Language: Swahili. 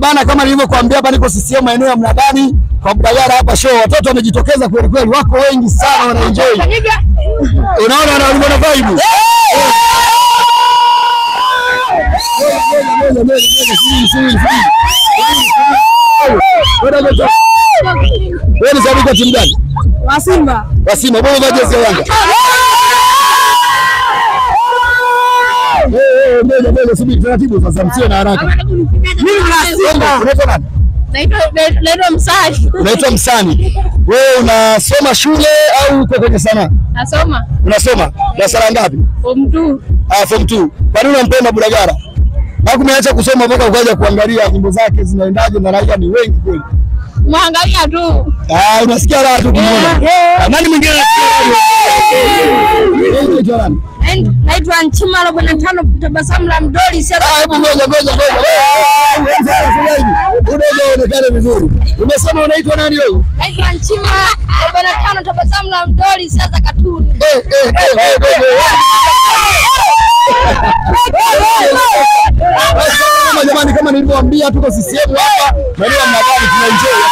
Bana, kama nilivyokuambia hapa niko CCM maeneo ya Mnadani kwa Bulagara hapa show. Watoto wamejitokeza kweli kweli, wako wengi sana wana enjoy. Unaona wana vibe. Wewe ni shabiki wa timu gani? Wa Simba. Wa Simba. Bora jezi ya Yanga. Mbele subiri taratibu sasa, msio na haraka. Mimi ni Simba. Unaitwa nani? Naitwa Msani. Unaitwa Msani. Wewe unasoma shule au uko kwenye sanaa? Nasoma. Unasoma darasa la ngapi? Form 2. Form 2. Kwa nini unampenda Bulagara? Hapo umeacha kusoma mpaka ukaja kuangalia nyimbo zake zinaendaje na raia ni wengi kweli. Muangalia tu. Unasikia raha tu kumuona. Nani mwingine anasikia raha? Naitwa Nchima 45 tabasamu la mdoli sasa. Hebu ngoja. Unaonekana vizuri. Umesema unaitwa nani wewe? Naitwa Nchima 45 tabasamu la mdoli sasa katuni. Jamani, kama nilivyowaambia tuko CCM hapa, Maria Mnadani tunaenjoy.